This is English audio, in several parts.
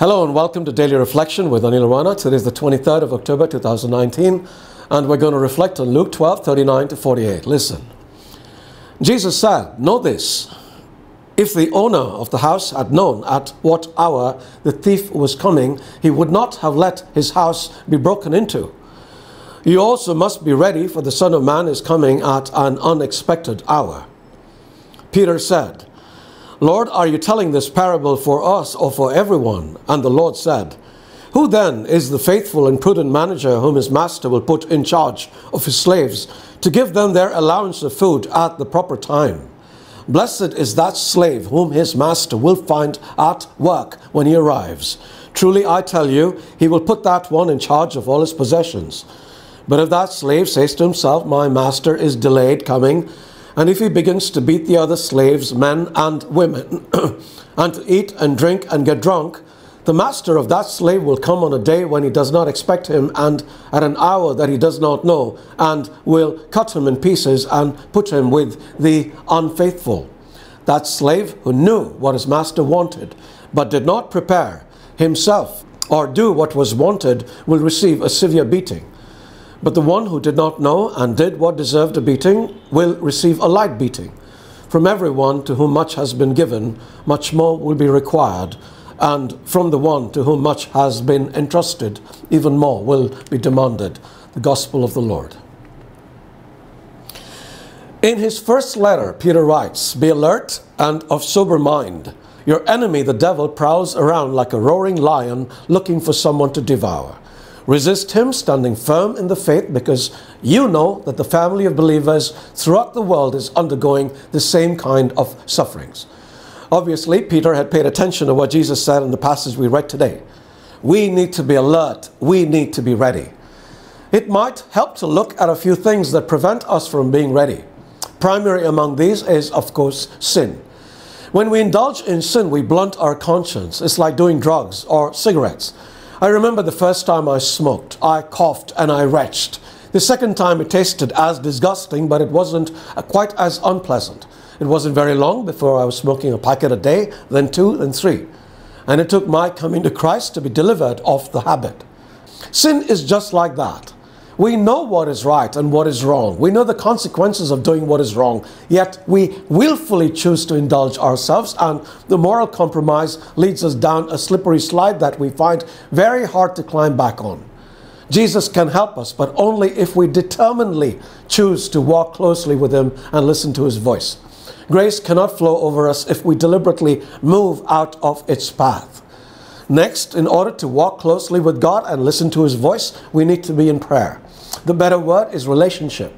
Hello and welcome to Daily Reflection with Aneel Aranha. Today is the 23rd of October 2019 and we're going to reflect on Luke 12:39 to 48. Listen. Jesus said, "Know this, if the owner of the house had known at what hour the thief was coming, he would not have let his house be broken into. You also must be ready, for the Son of Man is coming at an unexpected hour." Peter said, "Lord, are you telling this parable for us or for everyone?" And the Lord said, "Who then is the faithful and prudent manager whom his master will put in charge of his slaves to give them their allowance of food at the proper time? Blessed is that slave whom his master will find at work when he arrives. Truly I tell you, he will put that one in charge of all his possessions. But if that slave says to himself, 'My master is delayed coming,' and if he begins to beat the other slaves, men and women, and to eat and drink and get drunk, the master of that slave will come on a day when he does not expect him, and at an hour that he does not know, and will cut him in pieces and put him with the unfaithful. That slave who knew what his master wanted, but did not prepare himself or do what was wanted, will receive a severe beating. But the one who did not know and did what deserved a beating will receive a light beating. From everyone to whom much has been given, much more will be required. And from the one to whom much has been entrusted, even more will be demanded." The Gospel of the Lord. In his first letter, Peter writes, "Be alert and of sober mind. Your enemy, the devil, prowls around like a roaring lion looking for someone to devour. Resist him, standing firm in the faith, because you know that the family of believers throughout the world is undergoing the same kind of sufferings." Obviously, Peter had paid attention to what Jesus said in the passage we read today. We need to be alert. We need to be ready. It might help to look at a few things that prevent us from being ready. Primary among these is, of course, sin. When we indulge in sin, we blunt our conscience. It's like doing drugs or cigarettes. I remember the first time I smoked. I coughed and I retched. The second time it tasted as disgusting, but it wasn't quite as unpleasant. It wasn't very long before I was smoking a packet a day, then 2, then 3. And it took my coming to Christ to be delivered of the habit. Sin is just like that. We know what is right and what is wrong. We know the consequences of doing what is wrong, yet we willfully choose to indulge ourselves, and the moral compromise leads us down a slippery slide that we find very hard to climb back on. Jesus can help us, but only if we determinedly choose to walk closely with him and listen to his voice. Grace cannot flow over us if we deliberately move out of its path. Next, in order to walk closely with God and listen to his voice, we need to be in prayer. The better word is relationship.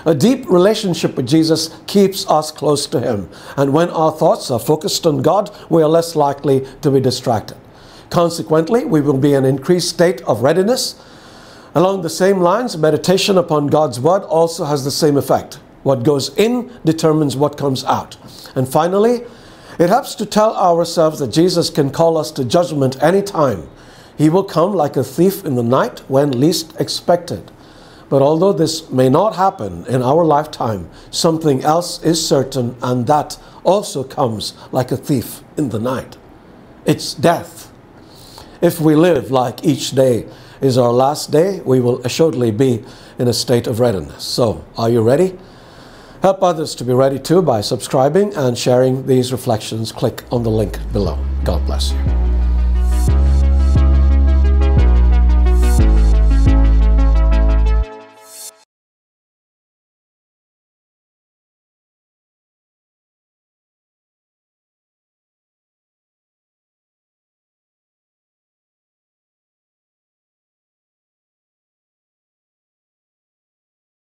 A deep relationship with Jesus keeps us close to him. And when our thoughts are focused on God, we are less likely to be distracted. Consequently, we will be in an increased state of readiness. Along the same lines, meditation upon God's word also has the same effect. What goes in determines what comes out. And finally, it helps to tell ourselves that Jesus can call us to judgment any time. He will come like a thief in the night when least expected. But although this may not happen in our lifetime, something else is certain, and that also comes like a thief in the night. It's death. If we live like each day is our last day, we will assuredly be in a state of readiness. So, are you ready? Help others to be ready too by subscribing and sharing these reflections. Click on the link below. God bless you.